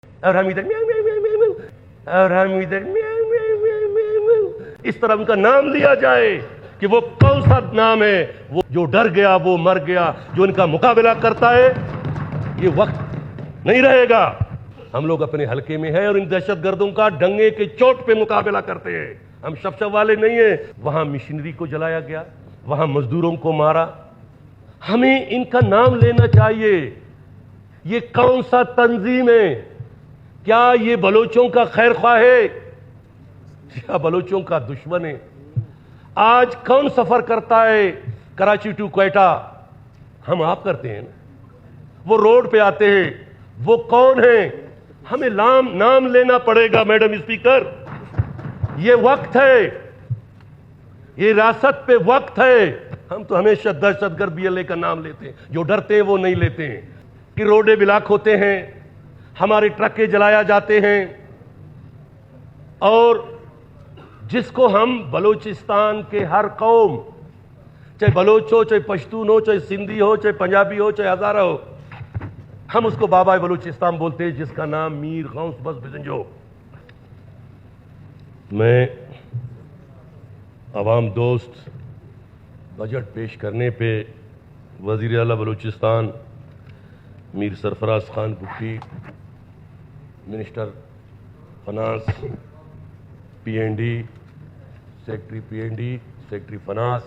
اور ہم ادھر میاؤ میاؤ میاؤ میاؤ، اور ہم ادھر میاؤ میاؤ میاؤ میاؤ میاؤ۔ اس طرح ان کا نام لیا جائے کہ وہ کون سا نام ہے، وہ جو ڈر گیا وہ مر گیا، جو ان کا مقابلہ کرتا ہے یہ وقت نہیں رہے گا۔ ہم لوگ اپنے حلقے میں ہیں اور ان دہشت گردوں کا ڈنگے کے چوٹ پہ مقابلہ کرتے ہیں۔ ہم شفشف والے نہیں ہیں۔ وہاں مشینری کو جلایا گیا، وہاں مزدوروں کو مارا۔ ہمیں ان کا نام لینا چاہیے۔ یہ کون سا تنظیم ہے؟ کیا یہ بلوچوں کا خیر خواہ ہے یا بلوچوں کا دشمن ہے؟ آج کون سفر کرتا ہے کراچی ٹو کوئٹہ؟ ہم آپ کرتے ہیں نا۔ وہ روڈ پہ آتے ہیں، وہ کون ہیں؟ ہمیں نام لینا پڑے گا میڈم اسپیکر۔ یہ وقت ہے، یہ ریاست پہ وقت ہے۔ ہم تو ہمیشہ دہشت گرد BLA کا نام لیتے ہیں، جو ڈرتے ہیں وہ نہیں لیتے ہیں۔ کہ روڈیں بلاک ہوتے ہیں، ہمارے ٹرکیں جلایا جاتے ہیں، اور جس کو ہم بلوچستان کے ہر قوم، چاہے بلوچ ہو، چاہے پشتون ہو، چاہے سندھی ہو، چاہے پنجابی ہو، چاہے ہزارہ ہو، ہم اس کو بابا بلوچستان بولتے ہیں، جس کا نام میر غوث بس بزنجو۔ میں عوام دوست بجٹ پیش کرنے پہ وزیر اعلیٰ Balochistan Mir Sarfraz Khan Bhatti, minister finance PND، secretary PND، secretary finance,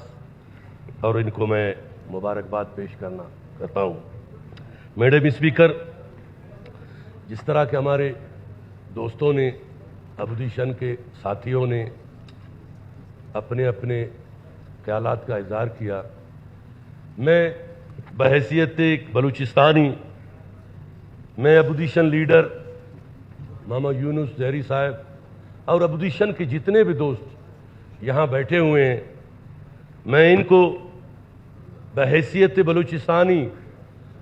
اور ان کو میں مبارکباد پیش کرتا ہوں۔ میڈم اسپیکر، جس طرح کہ ہمارے دوستوں نے، اپوزیشن کے ساتھیوں نے اپنے اپنے خیالات کا اظہار کیا، میں بحیثیت ایک بلوچستانی، میں اپوزیشن لیڈر ماما یونس زہری صاحب اور اپوزیشن کے جتنے بھی دوست یہاں بیٹھے ہوئے ہیں، میں ان کو بحیثیت بلوچستانی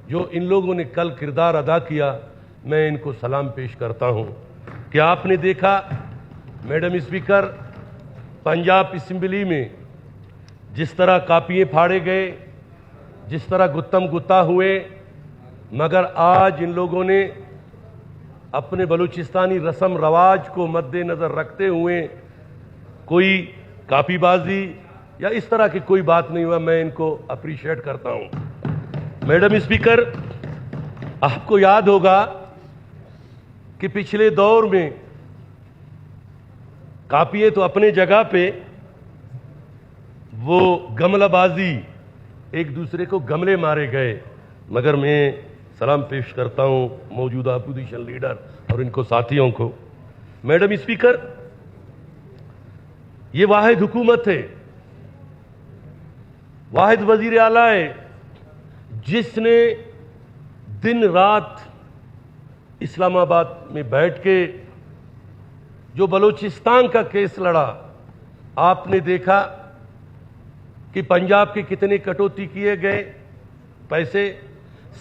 جو ان لوگوں نے کل کردار ادا کیا، میں ان کو سلام پیش کرتا ہوں۔ کہ آپ نے دیکھا میڈم اسپیکر، پنجاب اسمبلی میں جس طرح کاپیے پھاڑے گئے، جس طرح گتم گتا ہوئے، مگر آج ان لوگوں نے اپنے بلوچستانی رسم رواج کو مد نظر رکھتے ہوئے کوئی کاپی بازی یا اس طرح کی کوئی بات نہیں ہوا۔ میں ان کو اپریشیٹ کرتا ہوں۔ میڈم اسپیکر، آپ کو یاد ہوگا کہ پچھلے دور میں کاپیے تو اپنے جگہ پہ، وہ گملہ بازی، ایک دوسرے کو گملے مارے گئے، مگر میں سلام پیش کرتا ہوں موجودہ اپوزیشن لیڈر اور ان کو ساتھیوں کو۔ میڈم اسپیکر، یہ واحد حکومت ہے، واحد وزیر اعلیٰ ہے جس نے دن رات اسلام آباد میں بیٹھ کے جو بلوچستان کا کیس لڑا۔ آپ نے دیکھا کہ پنجاب کے کتنے کٹوتی کیے گئے پیسے،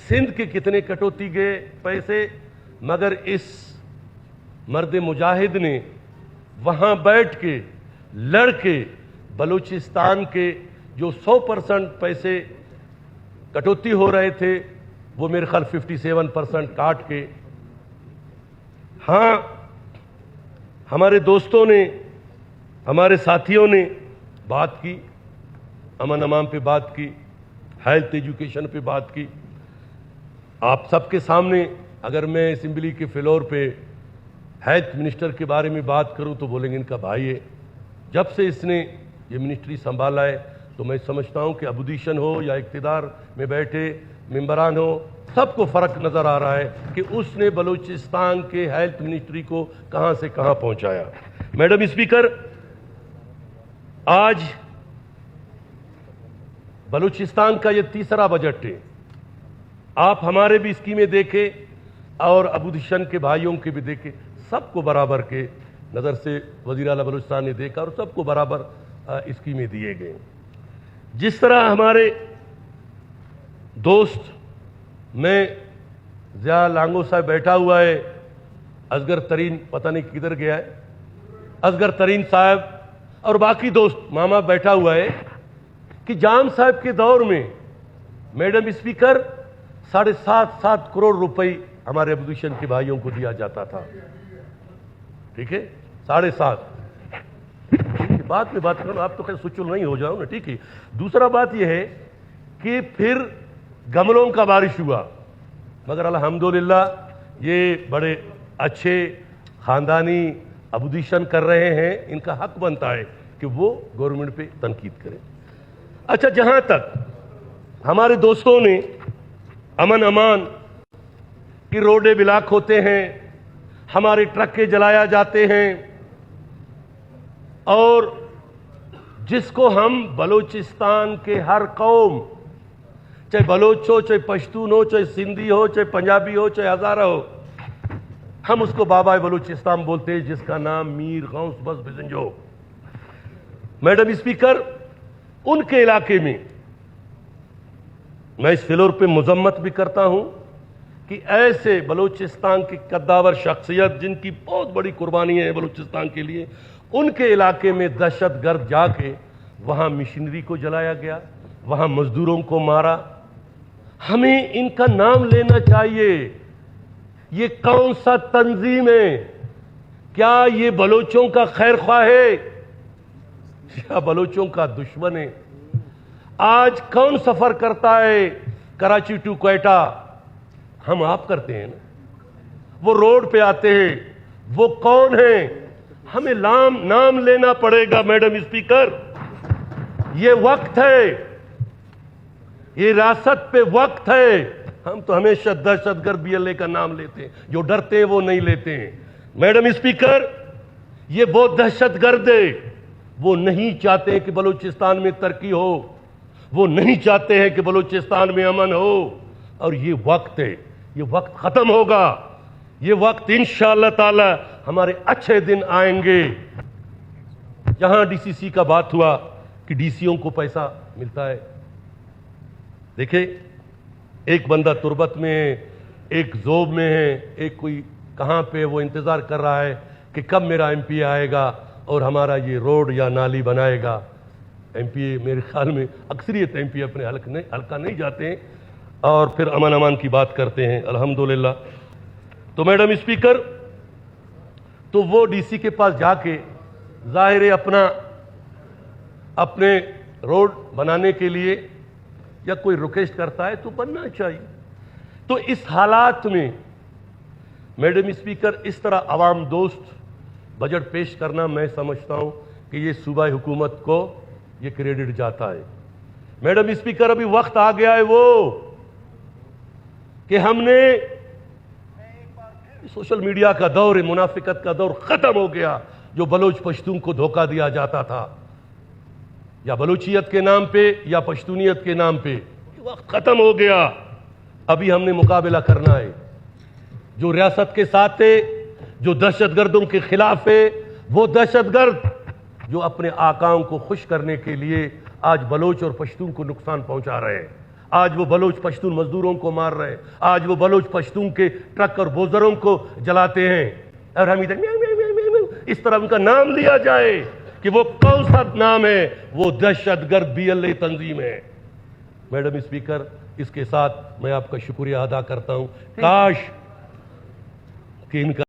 سندھ کے کتنے کٹوتی گئے پیسے، مگر اس مرد مجاہد نے وہاں بیٹھ کے لڑ کے بلوچستان کے جو 100% پیسے کٹوتی ہو رہے تھے، وہ میرے خیال 57% کاٹ کے، ہاں ہمارے دوستوں نے، ہمارے ساتھیوں نے بات کی، امن امان پہ بات کی، ہیلتھ ایجوکیشن پہ بات کی۔ آپ سب کے سامنے اگر میں اسمبلی کے فلور پہ ہیلتھ منسٹر کے بارے میں بات کروں تو بولیں گے ان کا بھائی ہے۔ جب سے اس نے یہ منسٹری سنبھالا ہے تو میں سمجھتا ہوں کہ اپوزیشن ہو یا اقتدار میں بیٹھے ممبران ہو، سب کو فرق نظر آ رہا ہے کہ اس نے بلوچستان کے ہیلتھ منسٹری کو کہاں سے کہاں پہنچایا۔ میڈم اسپیکر، آج بلوچستان کا یہ تیسرا بجٹ ہے۔ آپ ہمارے بھی اسکیمیں دیکھیں اور اپوزیشن کے بھائیوں کے بھی دیکھیں، سب کو برابر کے نظر سے وزیر اعلیٰ بلوچستان نے دیکھا اور سب کو برابر اسکیمیں دیے گئے۔ جس طرح ہمارے دوست، میں ضیاء لانگو صاحب بیٹھا ہوا ہے، اصغر ترین پتہ نہیں کدھر گیا ہے، اصغر ترین صاحب اور باقی دوست، ماما بیٹھا ہوا ہے کہ جام صاحب کے دور میں میڈم اسپیکر 7.5 کروڑ روپے ہمارے اپوزیشن کے بھائیوں کو دیا جاتا تھا، ٹھیک ہے، 7.5 بات میں بات کروں، آپ تو خیر سچل نہیں ہو جاؤ نا، ٹھیک ہے۔ دوسرا بات یہ ہے کہ پھر گملوں کا بارش ہوا، مگر الحمدللہ یہ بڑے اچھے خاندانی اپوزیشن کر رہے ہیں، ان کا حق بنتا ہے کہ وہ گورنمنٹ پہ تنقید کریں۔ اچھا، جہاں تک ہمارے دوستوں نے امن امان کی روڈیں بلاک ہوتے ہیں، ہمارے ٹرکیں جلایا جاتے ہیں، اور جس کو ہم بلوچستان کے ہر قوم، چاہے بلوچ ہو، چاہے پشتون ہو، چاہے سندھی ہو، چاہے پنجابی ہو، چاہے ہزارہ ہو، ہم اس کو بابا بلوچستان بولتے ہیں، جس کا نام میر غوث بس بزنجو۔ میڈم اسپیکر، ان کے علاقے میں میں اس فلور پہ مذمت بھی کرتا ہوں کہ ایسے بلوچستان کی قداور شخصیت جن کی بہت بڑی قربانی ہے بلوچستان کے لیے، ان کے علاقے میں دہشت گرد جا کے وہاں مشینری کو جلایا گیا، وہاں مزدوروں کو مارا۔ ہمیں ان کا نام لینا چاہیے۔ یہ کون سا تنظیم ہے؟ کیا یہ بلوچوں کا خیر خواہ ہے یا بلوچوں کا دشمن ہے؟ آج کون سفر کرتا ہے کراچی ٹو کوئٹہ؟ ہم آپ کرتے ہیں نا۔ وہ روڈ پہ آتے ہیں، وہ کون ہیں؟ ہمیں نام لینا پڑے گا میڈم اسپیکر۔ یہ وقت ہے، یہ ریاست پہ وقت ہے۔ ہم تو ہمیشہ دہشت گرد بی ایل اے کا نام لیتے ہیں، جو ڈرتے ہیں وہ نہیں لیتے ہیں۔ میڈم اسپیکر، یہ وہ دہشت گرد ہے، وہ نہیں چاہتے کہ بلوچستان میں ترقی ہو، وہ نہیں چاہتے ہیں کہ بلوچستان میں امن ہو، اور یہ وقت ہے، یہ وقت ختم ہوگا۔ یہ وقت انشاءاللہ تعالی ہمارے اچھے دن آئیں گے۔ جہاں ڈی سی سی کا بات ہوا کہ ڈی سیوں کو پیسہ ملتا ہے، دیکھیں، ایک بندہ تربت میں ہے، ایک زوب میں ہے، ایک کوئی کہاں پہ، وہ انتظار کر رہا ہے کہ کب میرا ایم پی آئے گا اور ہمارا یہ روڈ یا نالی بنائے گا۔ ایم پی میرے خیال میں اکثریت ایم پی اپنے حلقہ نہیں جاتے ہیں اور پھر امن امان کی بات کرتے ہیں، الحمدللہ۔ تو میڈم اسپیکر، تو وہ ڈی سی کے پاس جا کے ظاہر اپنے روڈ بنانے کے لیے یا کوئی ریکویسٹ کرتا ہے تو بننا چاہیے۔ تو اس حالات میں میڈم اسپیکر اس طرح عوام دوست بجٹ پیش کرنا، میں سمجھتا ہوں کہ یہ صوبہ حکومت کو یہ کریڈٹ جاتا ہے۔ میڈم اسپیکر، ابھی وقت آ گیا ہے وہ کہ ہم نے سوشل میڈیا کا دور، منافقت کا دور ختم ہو گیا، جو بلوچ پشتون کو دھوکہ دیا جاتا تھا، یا بلوچیت کے نام پہ یا پشتونیت کے نام پہ، یہ وقت ختم ہو گیا۔ ابھی ہم نے مقابلہ کرنا ہے، جو ریاست کے ساتھ ہے، جو دہشت گردوں کے خلاف ہے، وہ دہشت گرد جو اپنے آقاؤں کو خوش کرنے کے لیے آج بلوچ اور پشتون کو نقصان پہنچا رہے ہیں۔ آج وہ بلوچ پشتون مزدوروں کو مار رہے ہیں، آج وہ بلوچ پشتون کے ٹرک اور بوزروں کو جلاتے ہیں، اور ہم ادھر اس طرح ان کا نام لیا جائے کہ وہ کون سا نام ہے، وہ دہشت گرد بی ایل اے تنظیم ہے۔ میڈم اسپیکر، اس کے ساتھ میں آپ کا شکریہ ادا کرتا ہوں۔ کاش کہ ان کا